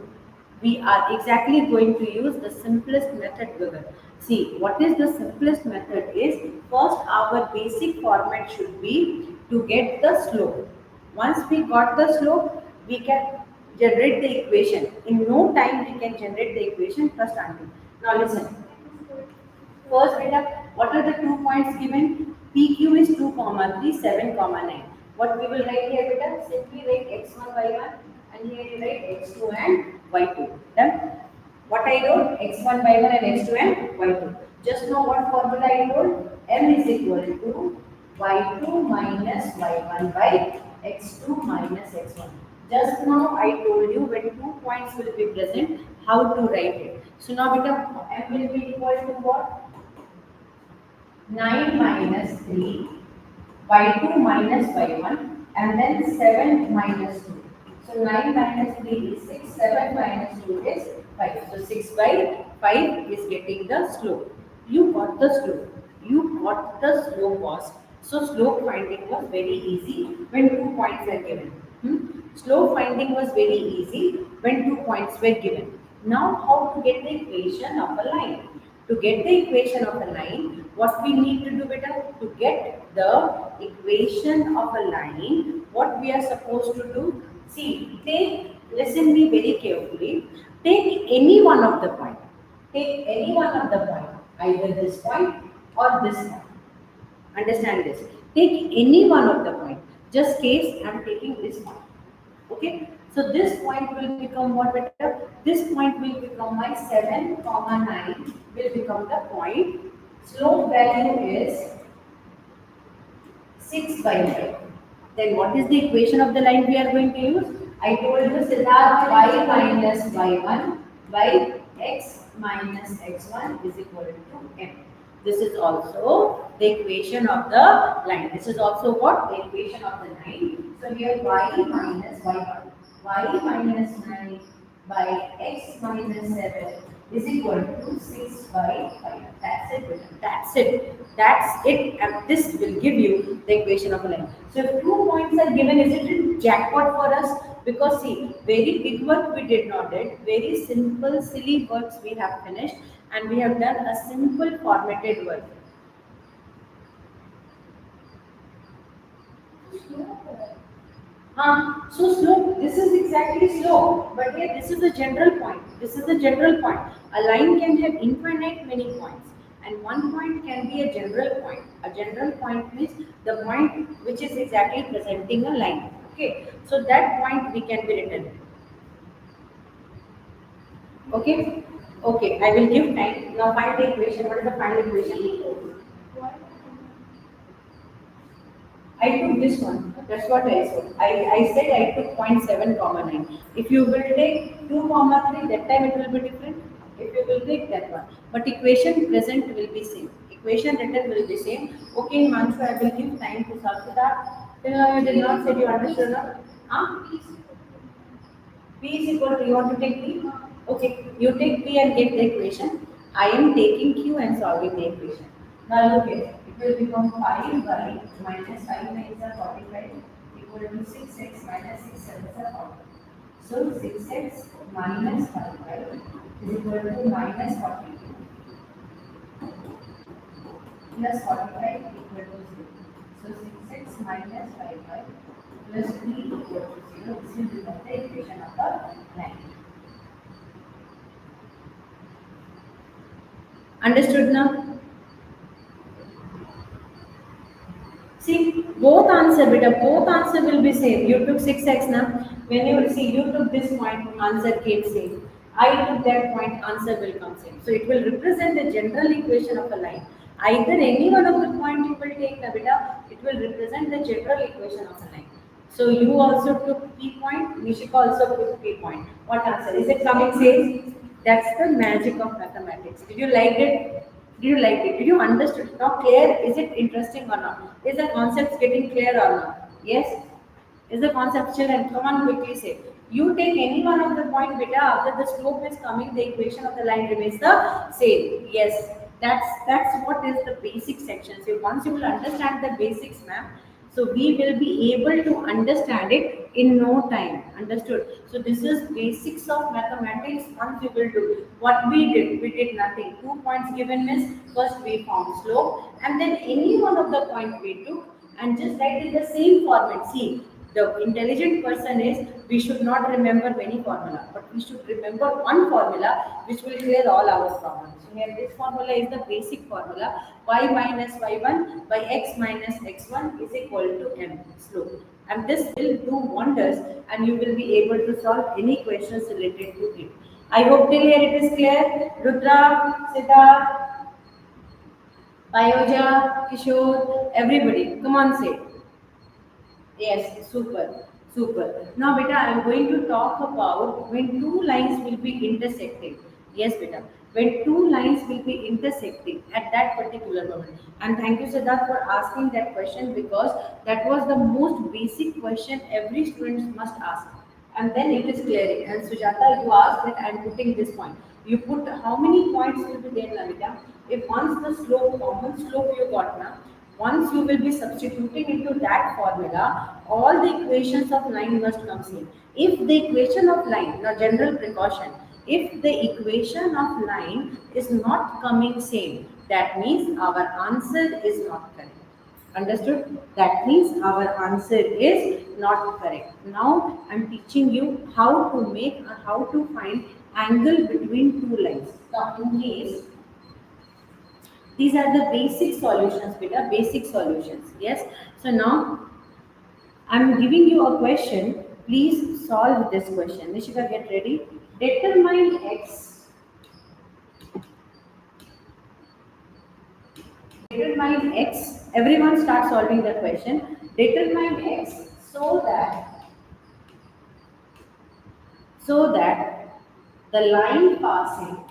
We are exactly going to use the simplest method given. See, what is the simplest method is, first our basic format should be to get the slope. Once we got the slope, we can generate the equation. In no time we can generate the equation first until. Now listen. First beta, what are the 2 points given? PQ is 2 comma 3, 7 comma 9. What we will write here beta? Simply write x1, y1, and here you write x2 and y2. Done? What I wrote? x1, y1 and x2 and y2. Just know what formula I told? M is equal to y2 minus y1 by x2 minus x1. Just now I told you when 2 points will be present, how to write it. So now beta, M will be equal to what? 9 minus 3 by 2 minus by 1 and then 7 minus 2. So 9 minus 3 is 6, 7 minus 2 is 5. So 6 by 5 is getting the slope. You got the slope. You got the slope was. So slope finding was very easy when 2 points are given. Slope finding was very easy when 2 points were given. Now how to get the equation of a line? To get the equation of a line, what we need to do better? To get the equation of a line, what we are supposed to do? See, listen me very carefully. Take any one of the point. Take any one of the point, either this point or this point. Understand this. Take any one of the point. Just case I am taking this point. Okay. So this point will become what better? This point will become my 7 comma 9 will become the point. Slope value is 6 by 9. Then what is the equation of the line we are going to use? I told you Siddharth y minus y1 by x minus x1 is equal to m. This is also the equation of the line. This is also what? The equation of the line. So here y minus y1. Y minus 9 by x minus 7 is equal to 6 by 5. That's it. That's it. That's it. And this will give you the equation of a line. So if 2 points are given, is it a jackpot for us? Because see, very big work we did not did. Very simple, silly works we have finished. And we have done a simple formatted work. So slope, this is exactly slope, but here this is a general point. This is a general point. A line can have infinite many points, and one point can be a general point. A general point means the point which is exactly presenting a line. Okay, so that point we can be written. Okay, okay, I will give time. Now find the equation. What is the final equation? I took this one. That's what I said. I said I took 0.7 comma 9. If you will take 2 comma 3, that time it will be different. If you will take that one. But equation present will be same. Equation written will be same. Okay, Manshu, I will give time to solve that. You did not say you understood now? P is equal to, you want to take P? Okay, you take P and get the equation. I am taking Q and solving the equation. Now look here, it will become 5 by minus 5 9s are 45 equal to 6x minus 6 7s are 40. So 6x minus 5y is equal to minus 42 plus 45 equal to 0. So 6x minus 5y plus 3 equal to 0. This will become the equation of the line. Understood now? See, both answer will be same. You took 6x now. When you see, you took this point, answer came same. I took that point, answer will come same. So it will represent the general equation of a line. Either any one of the point you will take, na beta, it will represent the general equation of a line. So you also took P point, Nishika also took P point. What answer? Is it coming same? That's the magic of mathematics. Did you like it? Did you like it? Did you understand? Now clear? Is it interesting or not? Is the concepts getting clear or not? Yes? Is the concept clear? And come on, quickly say. You take any one of the point beta after the slope is coming, the equation of the line remains the same. Yes, that's what is the basic section. So once you will understand the basics, ma'am, so we will be able to understand it in no time. Understood? So this is basics of mathematics. Once you will do what we did nothing. 2 points given means first we found slope and then any one of the point we took and just write in the same format. See, the intelligent person is we should not remember many formula, but we should remember one formula which will clear all our problems. So here this formula is the basic formula y minus y1 by x minus x1 is equal to m slope. And this will do wonders and you will be able to solve any questions related to it. I hope till here it is clear. Rudra, Siddharth, Payoja, Kishore, everybody, come on say. Yes, super, super. Now, beta, I am going to talk about when two lines will be intersecting. Yes, beta. When two lines will be intersecting at that particular moment. And thank you, Siddharth, for asking that question because that was the most basic question every student must ask. And then it is clearing. And Sujata, you asked that I am putting this point. You put how many points will be there, Lavita? If once the slope, common slope you got now, once you will be substituting into that formula, all the equations of line must come same. If the equation of line, now general precaution, if the equation of line is not coming same, that means our answer is not correct. Understood? That means our answer is not correct. Now I'm teaching you how to make or how to find angle between two lines. Now in case these are the basic solutions, beta, basic solutions. Yes. So now I'm giving you a question. Please solve this question. Nishika, get ready. Determine x. Determine x. Everyone start solving the question. Determine x so that the line passing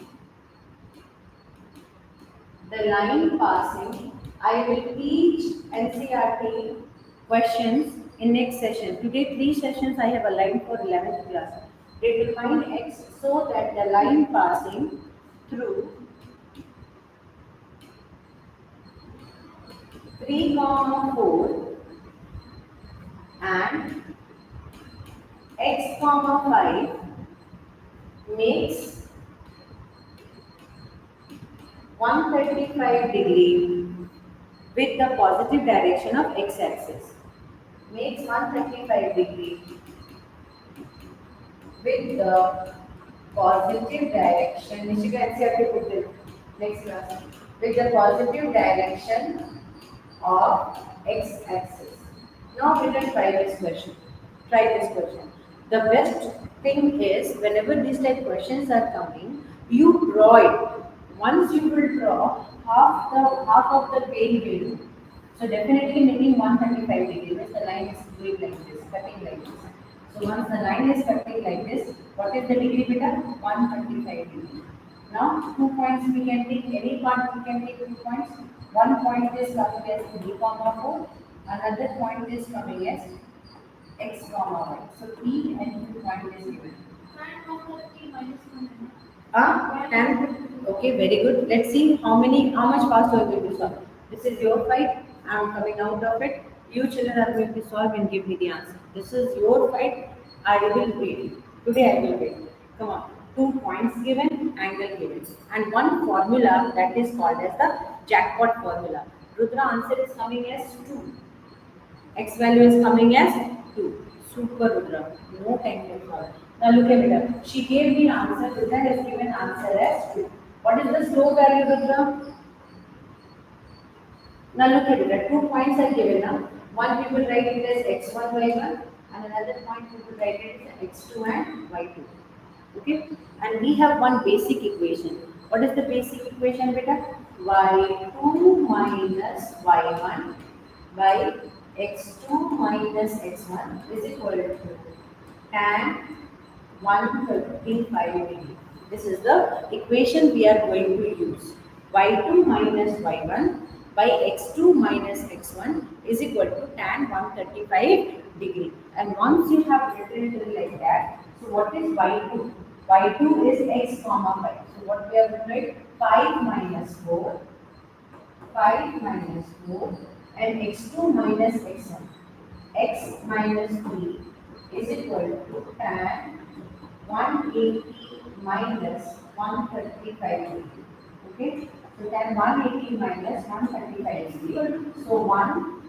I will teach NCRT questions in next session. Today 3 sessions I have aligned for 11th class. Determine x so that the line passing through 3, 4 and x, 5 makes 135 degree with the positive direction of x-axis. Makes 135 degree with the positive direction. Nishika, NCRT put it next class. With the positive direction of x-axis. Now we can try this question. Try this question. The best thing is whenever these type questions are coming, you draw it. Once you will draw, half of the plane will do. So definitely making 135 degrees. The line is doing like this, cutting like this. So once the line is cutting like this, what is the degree beta? 135 degree. Now 2 points we can take, any part we can take 2 points. One point is coming as 3, 4. Another point is coming as x, y. So P and Q point is given. Tan of 30 minus 1. Tan Okay, very good. Let's see how much fast you are going to solve. This is your fight. I am coming out of it. You children are going to solve and give me the answer. This is your fight. I will wait. Today I will wait. Come on. 2 points given, angle given, and one formula that is called as the jackpot formula. Rudra answer is coming as 2. X value is coming as 2. Super Rudra. No time to fall. Now look at it. She gave me answer. Rudra has given answer as 2. What is the slope value, Rudra? Now look at it. 2 points are given now. One we will write it as x1, y1, and another point we will write it as x2 and y2. Okay? And we have one basic equation. What is the basic equation, beta? Y2 minus y1 by x2 minus x1 is equal to tan 135 degree. This is the equation we are going to use. Y2 minus y1 by x2 minus x1 is equal to tan 135 degree. And once you have written it like that, so what is y2? Y2 is x comma 5. So what we are going to write? 5 minus 4, 5 minus 4, and x2 minus x1. X minus 3 is equal to tan 180 minus 135 degree. Okay, so tan 180 minus 135 degree. So 1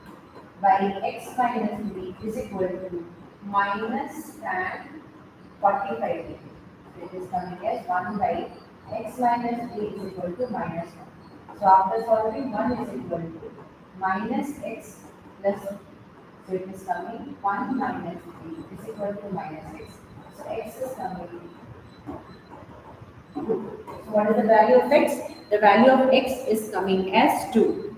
by x minus 3 is equal to minus tan 45 degree. So it is coming as 1 by x minus 3 is equal to minus 1. So after solving, 1 is equal to minus x plus 1. So it is coming 1 minus 3 is equal to minus x. So x is coming. So what is the value of x? The value of x is coming as 2.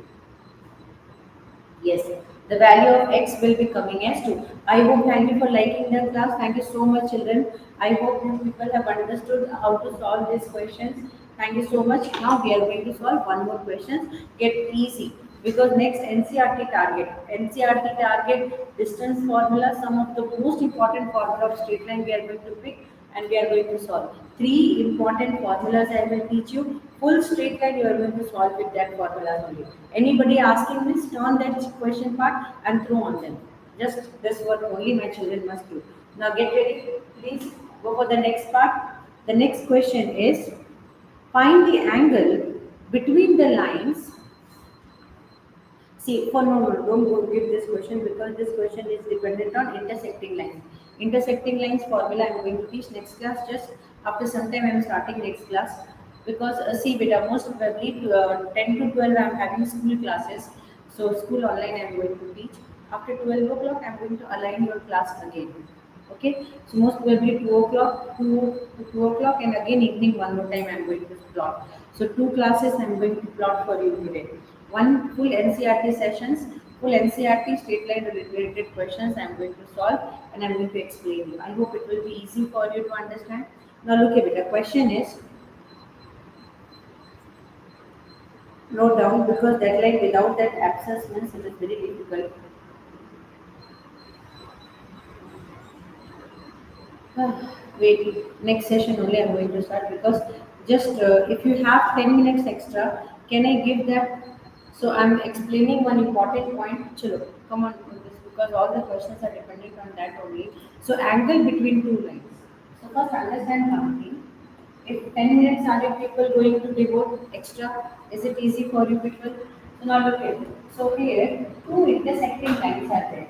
Yes, the value of x will be coming as 2. I hope, thank you for liking the class. Thank you so much, children. I hope you people have understood how to solve these questions. Thank you so much. Now we are going to solve one more question. Get easy. Because next NCRT target distance formula, some of the most important formula of straight line we are going to pick and we are going to solve. 3 important formulas I will teach you. Full straight line you are going to solve with that formula only. Anybody asking this, turn that question part and throw on them. Just this what only my children must do. Now get ready, please go for the next part. The next question is, find the angle between the lines. See, for no, don't go give this question because this question is dependent on intersecting lines. Intersecting lines formula I am going to teach next class. Just after some time I am starting next class because see, beta, most probably 10 to 12 I am having school classes. So school online I am going to teach. After 12 o'clock I am going to align your class again. Okay, so most probably 2 o'clock, 2 o'clock, and again evening one more time I am going to plot. So 2 classes I am going to plot for you today. One full NCRT sessions, full NCRT straight line related questions I am going to solve and I am going to explain you. I hope it will be easy for you to understand. Now look at it. The question is, note down because that line without that abscess means it is very difficult. Wait, next session only I'm going to start because just if you have 10 minutes extra, can I give that? So I'm explaining one important point. Chalo, come on with this because all the questions are dependent on that only. So angle between 2 lines. So first understand one thing. If 10 minutes are you people going to devote extra, is it easy for you people? So now look at it. So here 2 intersecting lines are there.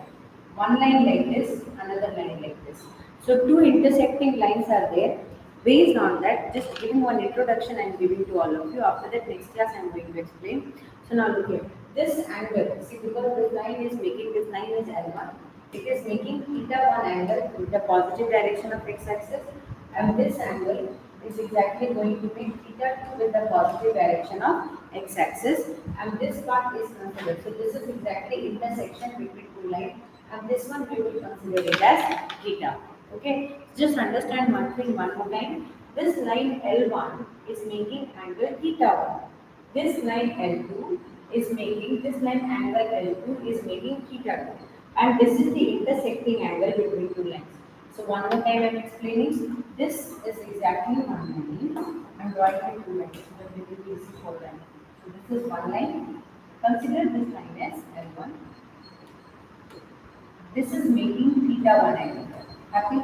One line like this, another line like this. So 2 intersecting lines are there. Based on that, just giving one introduction I am giving to all of you. After that, next class I am going to explain. So now look here. This angle, see because this line is making this line is L1. It is making theta 1 angle with the positive direction of x-axis, and this angle is exactly going to make theta 2 with the positive direction of x-axis, and this part is considered. So this is exactly intersection between 2 lines, and this one we will consider it as theta. Okay, just understand one thing one more time. This line L1 is making angle theta 1. This line L2 is making, this line angle L2 is making theta 2. And this is the intersecting angle between 2 lines. So one more time I'm explaining. This is exactly one line. I'm drawing it two lines so that it will be easy for them. So this is one line. Consider this line as L1. This is making theta 1 angle. Happy?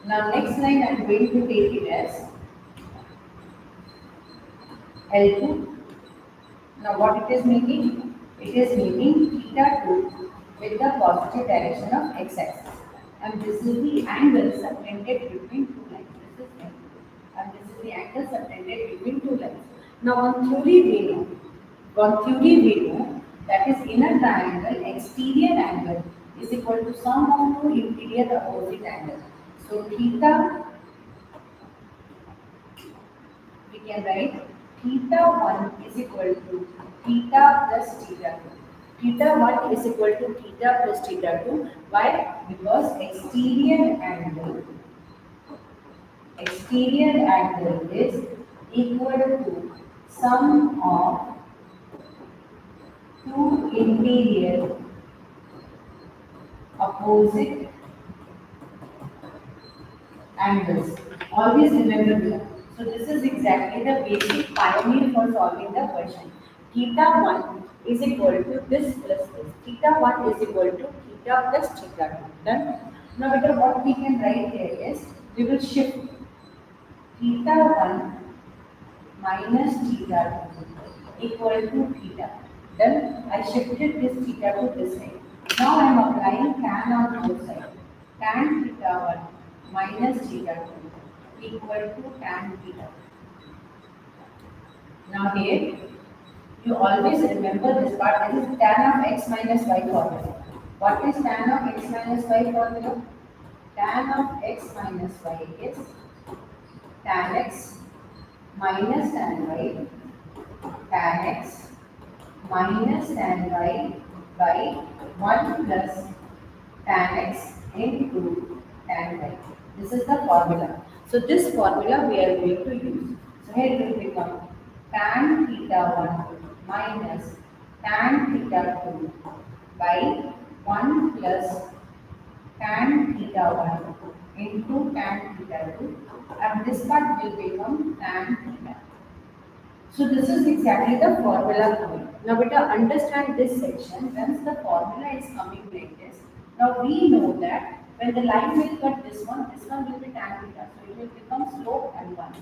Now next line I'm going to take it as L2. Now what it is making? It is making theta 2 with the positive direction of x-axis. And this is the angle subtended between two lines. This is L2. And this is the angle subtended between two lines. Now one theory we know that is in a triangle, exterior angle is equal to sum of two interior opposite angles. So theta, we can write theta 1 is equal to theta plus theta 2. Theta 1 is equal to theta plus theta 2. Why? Because exterior angle is equal to sum of two interior opposite angles. Always remember that. So this is exactly the basic pioneer for solving the question. Theta 1 is equal to this plus this. Theta 1 is equal to theta plus theta 2. Done? Now what we can write here is, we will shift theta 1 minus theta 2 equal to theta. Then I shifted this theta to this side. Now I am applying tan on both sides. Tan theta 1 minus theta 2 equal to tan theta. Now here, you always remember this part. This is tan of x minus y formula. What is tan of x minus y formula? Tan of x minus y is tan x minus tan y, tan x minus tan y by 1 plus tan x into tan y. This is the formula. So this formula we are going to use. So here it will become tan theta 1 minus tan theta 2 by 1 plus tan theta 1 into tan theta 2, and this part will become tan theta. So this is exactly the formula coming. Now better understand this section. Once the formula is coming like this, now we know that when the line will cut this one will be tan theta. So it will become slope m1.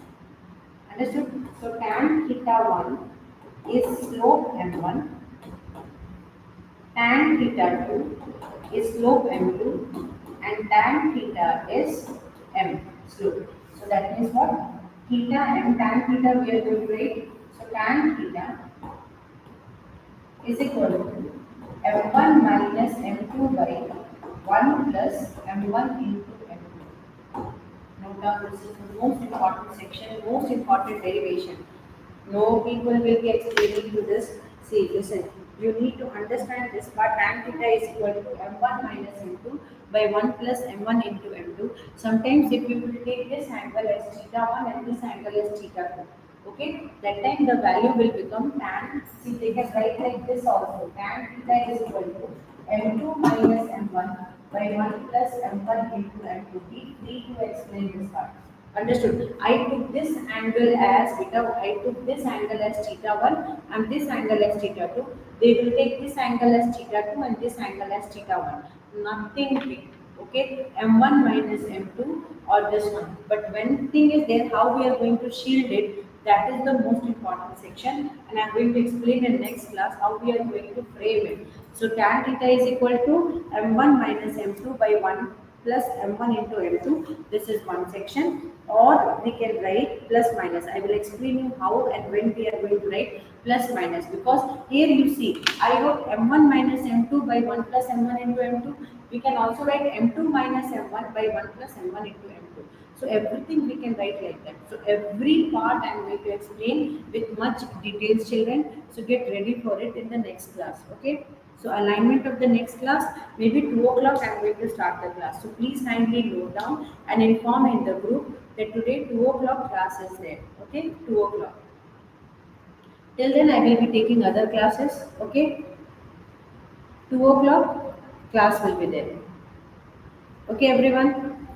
Understood? So tan theta 1 is slope m1. Tan theta 2 is slope m2, and tan theta is m slope. So that means what? Theta m tan theta we are going to write. So tan theta is equal to m1 minus m2 by 1 plus m1 into m2. Note down, this is the most important section, most important derivation. No people will be explaining to this. See, listen, you need to understand this part. Tan theta is equal to m1 minus m2 by 1 plus m1 into m2. Sometimes if you will take this angle as theta 1 and this angle as theta 2, okay, that time the value will become tan. See, they can write like this also. Tan theta is equal to m2 minus m1 by 1 plus m1 into m2. Be free to explain this part. Understood? I took this angle as beta, I took this angle as theta 1 and this angle as theta 2. They will take this angle as theta 2 and this angle as theta 1. Nothing big. Okay, m1 minus m2 or this one. But one thing is there, how we are going to shield it, that is the most important section, and I am going to explain in next class how we are going to frame it. So tan theta is equal to m1 minus m2 by 1 plus m1 into m2. This is one section, or we can write plus minus. I will explain you how and when we are going to write plus minus, because here you see I wrote m1 minus m2 by 1 plus m1 into m2. We can also write m2 minus m1 by 1 plus m1 into m2. So everything we can write like that. So every part I am going to explain with much details, children. So get ready for it in the next class. Okay. So alignment of the next class, maybe 2 o'clock I am going to start the class. So please kindly note down and inform in the group that today 2 o'clock class is there. Okay, 2 o'clock. Till then I will be taking other classes. Okay, 2 o'clock class will be there. Okay everyone.